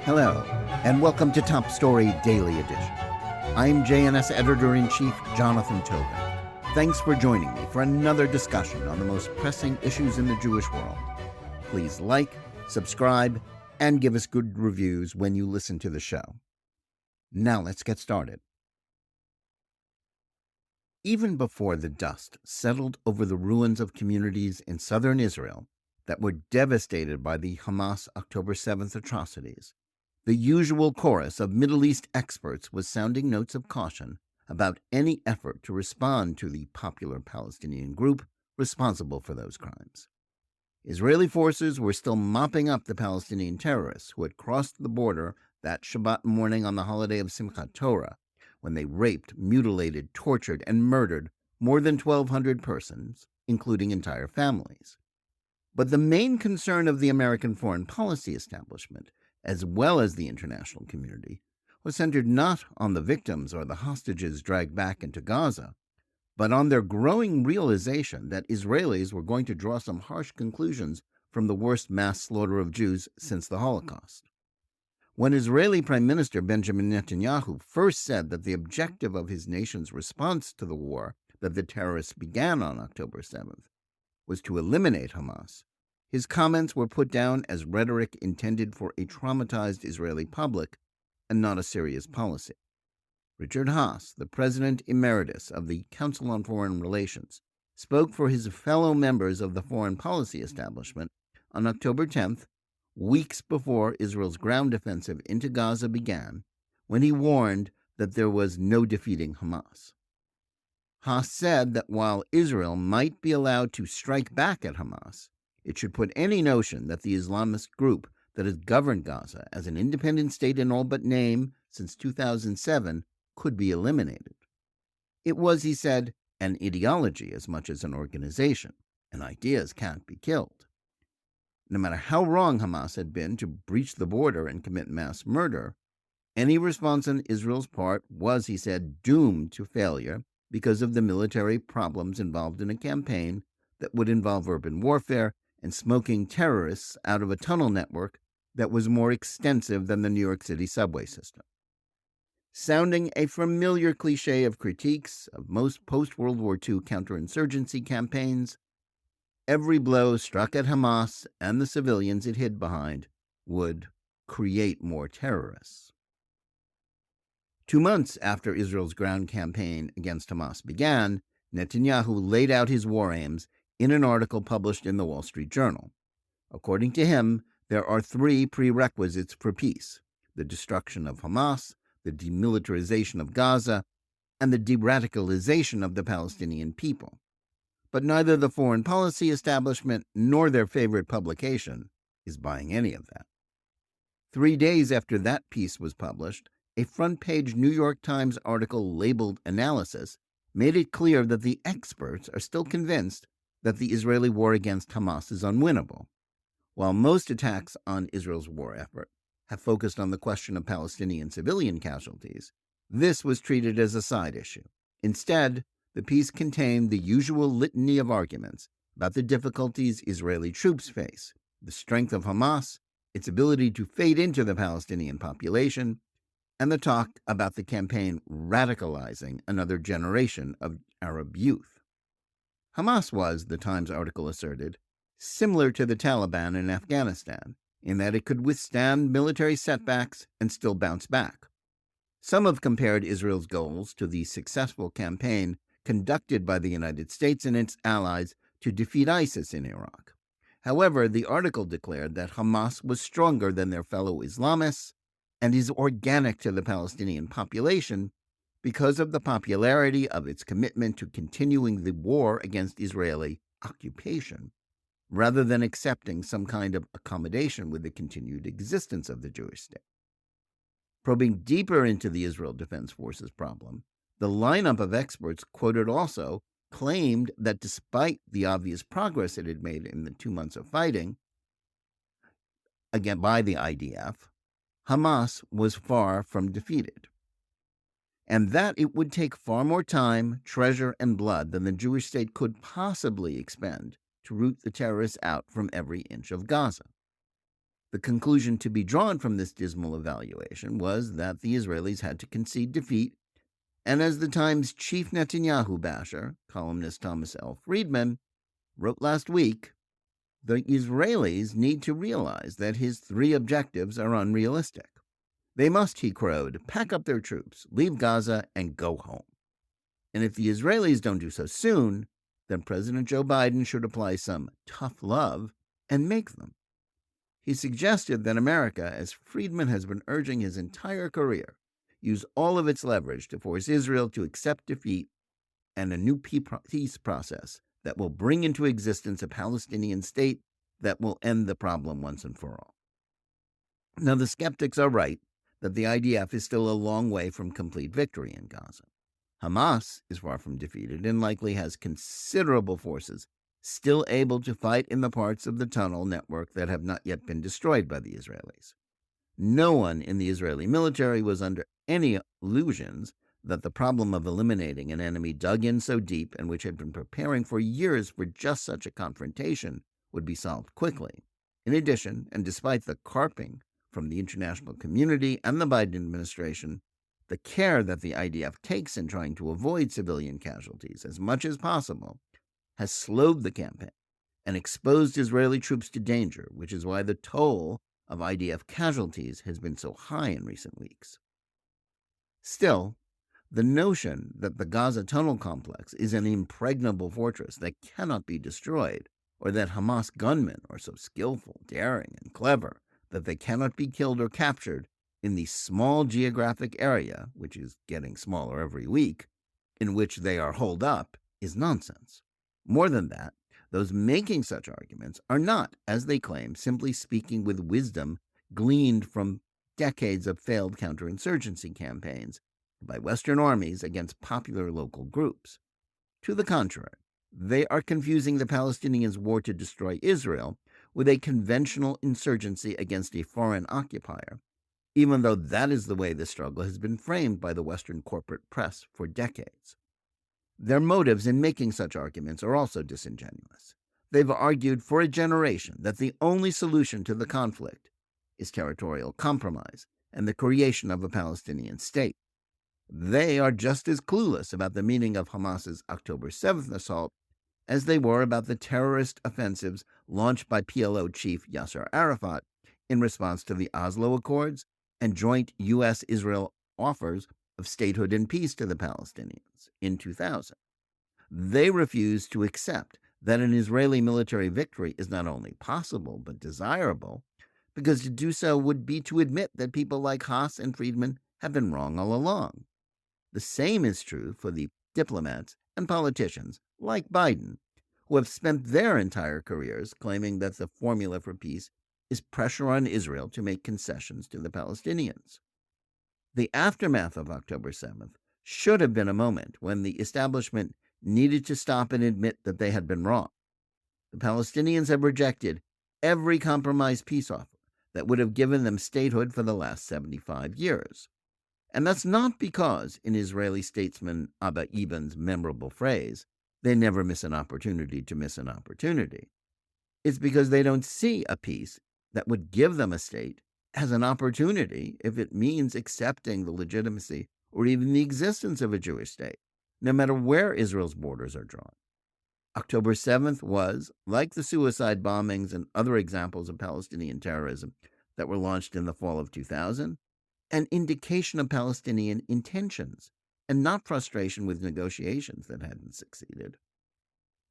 Hello, and welcome to Top Story Daily Edition. I'm JNS Editor-in-Chief Jonathan Tobin. Thanks for joining me for another discussion on the most pressing issues in the Jewish world. Please like, subscribe, and give us good reviews when you listen to the show. Now let's get started. Even before the dust settled over the ruins of communities in southern Israel that were devastated by the Hamas October 7th atrocities, the usual chorus of Middle East experts was sounding notes of caution about any effort to respond to the popular Palestinian group responsible for those crimes. Israeli forces were still mopping up the Palestinian terrorists who had crossed the border that Shabbat morning on the holiday of Simchat Torah, when they raped, mutilated, tortured, and murdered more than 1,200 persons, including entire families. But the main concern of the American foreign policy establishment, as well as the international community, was centered not on the victims or the hostages dragged back into Gaza, but on their growing realization that Israelis were going to draw some harsh conclusions from the worst mass slaughter of Jews since the Holocaust. When Israeli Prime Minister Benjamin Netanyahu first said that the objective of his nation's response to the war that the terrorists began on October 7th was to eliminate Hamas, his comments were put down as rhetoric intended for a traumatized Israeli public and not a serious policy. Richard Haass, the President Emeritus of the Council on Foreign Relations, spoke for his fellow members of the foreign policy establishment on October 10th, weeks before Israel's ground offensive into Gaza began, when he warned that there was no defeating Hamas. Haass said that while Israel might be allowed to strike back at Hamas, it should put any notion that the Islamist group that has governed Gaza as an independent state in all but name since 2007 could be eliminated. It was, he said, an ideology as much as an organization, and ideas can't be killed. No matter how wrong Hamas had been to breach the border and commit mass murder, any response on Israel's part was, he said, doomed to failure because of the military problems involved in a campaign that would involve urban warfare and smoking terrorists out of a tunnel network that was more extensive than the New York City subway system. Sounding a familiar cliche of critiques of most post-World War II counterinsurgency campaigns, every blow struck at Hamas and the civilians it hid behind would create more terrorists. 2 months after Israel's ground campaign against Hamas began, Netanyahu laid out his war aims in an article published in the Wall Street Journal. According to him, there are 3 prerequisites for peace: the destruction of Hamas, the demilitarization of Gaza, and the deradicalization of the Palestinian people. But neither the foreign policy establishment nor their favorite publication is buying any of that. 3 days after that piece was published, a front-page New York Times article labeled Analysis made it clear that the experts are still convinced that the Israeli war against Hamas is unwinnable. While most attacks on Israel's war effort have focused on the question of Palestinian civilian casualties, this was treated as a side issue. Instead, the piece contained the usual litany of arguments about the difficulties Israeli troops face, the strength of Hamas, its ability to fade into the Palestinian population, and the talk about the campaign radicalizing another generation of Arab youth. Hamas was, the Times article asserted, similar to the Taliban in Afghanistan, in that it could withstand military setbacks and still bounce back. Some have compared Israel's goals to the successful campaign conducted by the United States and its allies to defeat ISIS in Iraq. However, the article declared that Hamas was stronger than their fellow Islamists and is organic to the Palestinian population because of the popularity of its commitment to continuing the war against Israeli occupation, rather than accepting some kind of accommodation with the continued existence of the Jewish state. Probing deeper into the Israel Defense Forces problem, the lineup of experts quoted also claimed that despite the obvious progress it had made in the 2 months of fighting, again by the IDF, Hamas was far from defeated, and that it would take far more time, treasure, and blood than the Jewish state could possibly expend to root the terrorists out from every inch of Gaza. The conclusion to be drawn from this dismal evaluation was that the Israelis had to concede defeat, and as the Times' chief Netanyahu basher, columnist Thomas L. Friedman, wrote last week, the Israelis need to realize that his three objectives are unrealistic. They must, he crowed, pack up their troops, leave Gaza, and go home. And if the Israelis don't do so soon, then President Joe Biden should apply some tough love and make them. He suggested that America, as Friedman has been urging his entire career, use all of its leverage to force Israel to accept defeat and a new peace process that will bring into existence a Palestinian state that will end the problem once and for all. Now, the skeptics are right that the IDF is still a long way from complete victory in Gaza. Hamas is far from defeated and likely has considerable forces still able to fight in the parts of the tunnel network that have not yet been destroyed by the Israelis. No one in the Israeli military was under any illusions that the problem of eliminating an enemy dug in so deep and which had been preparing for years for just such a confrontation would be solved quickly. In addition, and despite the carping from the international community and the Biden administration, the care that the IDF takes in trying to avoid civilian casualties as much as possible has slowed the campaign and exposed Israeli troops to danger, which is why the toll of IDF casualties has been so high in recent weeks. Still, the notion that the Gaza tunnel complex is an impregnable fortress that cannot be destroyed, or that Hamas gunmen are so skillful, daring, and clever that they cannot be killed or captured in the small geographic area, which is getting smaller every week, in which they are holed up, is nonsense. More than that, those making such arguments are not, as they claim, simply speaking with wisdom gleaned from decades of failed counterinsurgency campaigns by Western armies against popular local groups. To the contrary, they are confusing the Palestinians' war to destroy Israel with a conventional insurgency against a foreign occupier, even though that is the way the struggle has been framed by the Western corporate press for decades. Their motives in making such arguments are also disingenuous. They've argued for a generation that the only solution to the conflict is territorial compromise and the creation of a Palestinian state. They are just as clueless about the meaning of Hamas's October 7th assault as they were about the terrorist offensives launched by PLO chief Yasser Arafat in response to the Oslo Accords and joint U.S.-Israel offers of statehood and peace to the Palestinians in 2000. They refuse to accept that an Israeli military victory is not only possible but desirable, because to do so would be to admit that people like Haas and Friedman have been wrong all along. The same is true for the diplomats and politicians like Biden, who have spent their entire careers claiming that the formula for peace is pressure on Israel to make concessions to the Palestinians. The aftermath of October 7th should have been a moment when the establishment needed to stop and admit that they had been wrong. The Palestinians have rejected every compromise peace offer that would have given them statehood for the last 75 years. And that's not because, in Israeli statesman Abba Eban's memorable phrase, they never miss an opportunity to miss an opportunity. It's because they don't see a peace that would give them a state as an opportunity if it means accepting the legitimacy or even the existence of a Jewish state, no matter where Israel's borders are drawn. October 7th was, like the suicide bombings and other examples of Palestinian terrorism that were launched in the fall of 2000, an indication of Palestinian intentions and not frustration with negotiations that hadn't succeeded.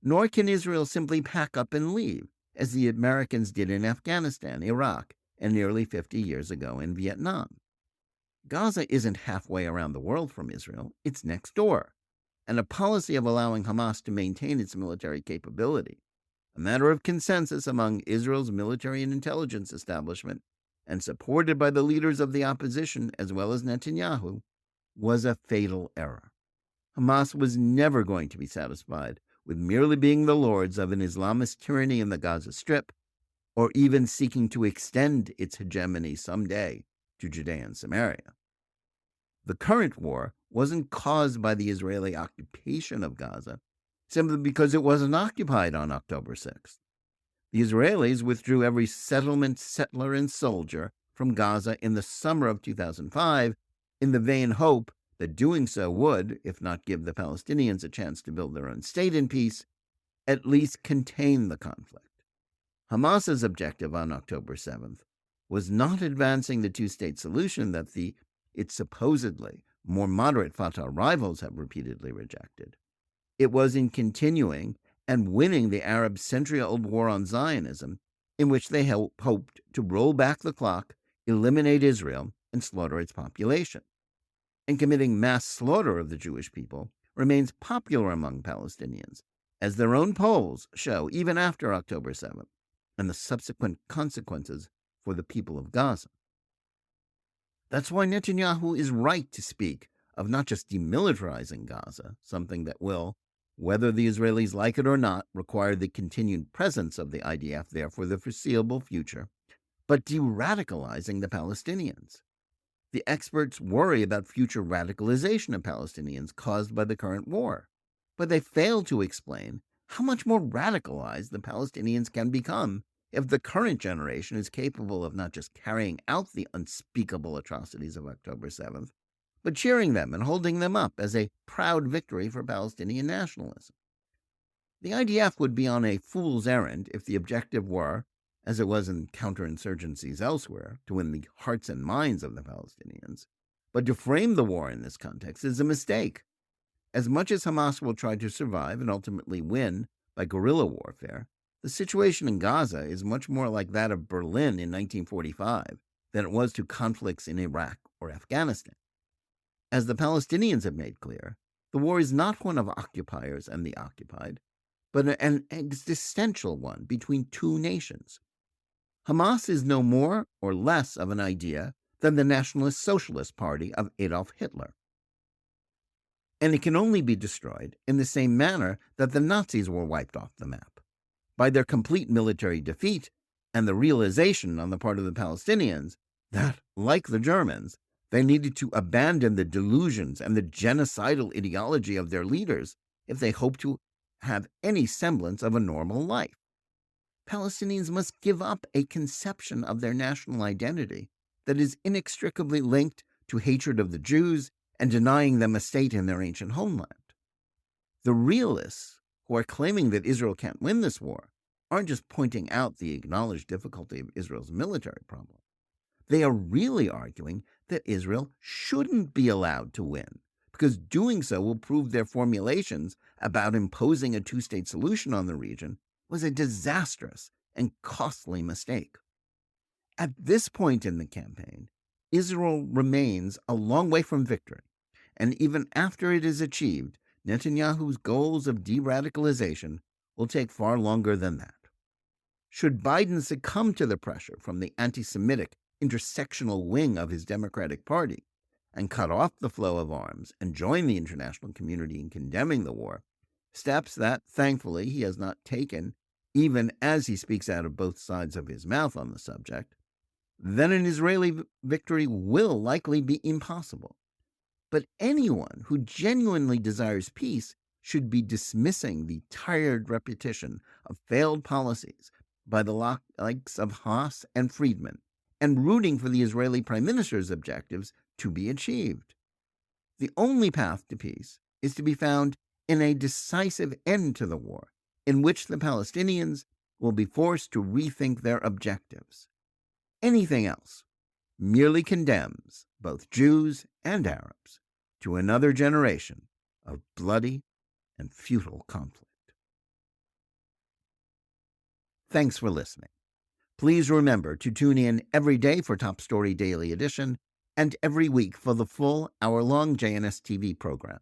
Nor can Israel simply pack up and leave, as the Americans did in Afghanistan, Iraq, and nearly 50 years ago in Vietnam. Gaza isn't halfway around the world from Israel, it's next door, and a policy of allowing Hamas to maintain its military capability, a matter of consensus among Israel's military and intelligence establishment, and supported by the leaders of the opposition as well as Netanyahu, was a fatal error. Hamas was never going to be satisfied with merely being the lords of an Islamist tyranny in the Gaza Strip, or even seeking to extend its hegemony someday to Judea and Samaria. The current war wasn't caused by the Israeli occupation of Gaza, simply because it wasn't occupied on October 6th. The Israelis withdrew every settlement, settler, and soldier from Gaza in the summer of 2005 in the vain hope that doing so would, if not give the Palestinians a chance to build their own state in peace, at least contain the conflict. Hamas's objective on October 7th was not advancing the two-state solution that its supposedly more moderate Fatah rivals have repeatedly rejected. It was in continuing and winning the Arab century-old war on Zionism, in which they hoped to roll back the clock, eliminate Israel, and slaughter its population. And committing mass slaughter of the Jewish people remains popular among Palestinians, as their own polls show even after October 7th, and the subsequent consequences for the people of Gaza. That's why Netanyahu is right to speak of not just demilitarizing Gaza, something that will, whether the Israelis like it or not, require the continued presence of the IDF there for the foreseeable future, but de-radicalizing the Palestinians. The experts worry about future radicalization of Palestinians caused by the current war, but they fail to explain how much more radicalized the Palestinians can become if the current generation is capable of not just carrying out the unspeakable atrocities of October 7th, but cheering them and holding them up as a proud victory for Palestinian nationalism. The IDF would be on a fool's errand if the objective were, as it was in counterinsurgencies elsewhere, to win the hearts and minds of the Palestinians. But to frame the war in this context is a mistake. As much as Hamas will try to survive and ultimately win by guerrilla warfare, the situation in Gaza is much more like that of Berlin in 1945 than it was to conflicts in Iraq or Afghanistan. As the Palestinians have made clear, the war is not one of occupiers and the occupied, but an existential one between two nations. Hamas is no more or less of an idea than the Nationalist Socialist Party of Adolf Hitler. And it can only be destroyed in the same manner that the Nazis were wiped off the map, by their complete military defeat and the realization on the part of the Palestinians that, like the Germans, they needed to abandon the delusions and the genocidal ideology of their leaders if they hoped to have any semblance of a normal life. Palestinians must give up a conception of their national identity that is inextricably linked to hatred of the Jews and denying them a state in their ancient homeland. The realists who are claiming that Israel can't win this war aren't just pointing out the acknowledged difficulty of Israel's military problem. They are really arguing that Israel shouldn't be allowed to win, because doing so will prove their formulations about imposing a two-state solution on the region was a disastrous and costly mistake. At this point in the campaign, Israel remains a long way from victory, and even after it is achieved, Netanyahu's goals of de-radicalization will take far longer than that. Should Biden succumb to the pressure from the anti-Semitic intersectional wing of his Democratic Party and cut off the flow of arms and join the international community in condemning the war, steps that, thankfully, he has not taken even as he speaks out of both sides of his mouth on the subject, then an Israeli victory will likely be impossible. But anyone who genuinely desires peace should be dismissing the tired repetition of failed policies by the likes of Haas and Friedman and rooting for the Israeli prime minister's objectives to be achieved. The only path to peace is to be found in a decisive end to the war, in which the Palestinians will be forced to rethink their objectives. Anything else merely condemns both Jews and Arabs to another generation of bloody and futile conflict. Thanks for listening. Please remember to tune in every day for Top Story Daily Edition and every week for the full hour-long JNS TV program.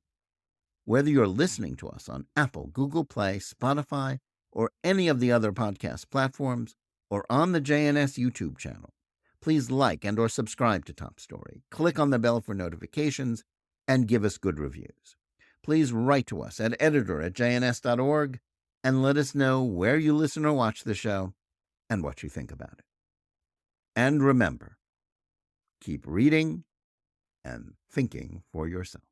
Whether you're listening to us on Apple, Google Play, Spotify, or any of the other podcast platforms, or on the JNS YouTube channel, please like and or subscribe to Top Story, click on the bell for notifications, and give us good reviews. Please write to us at editor@jns.org and let us know where you listen or watch the show and what you think about it. And remember, keep reading and thinking for yourself.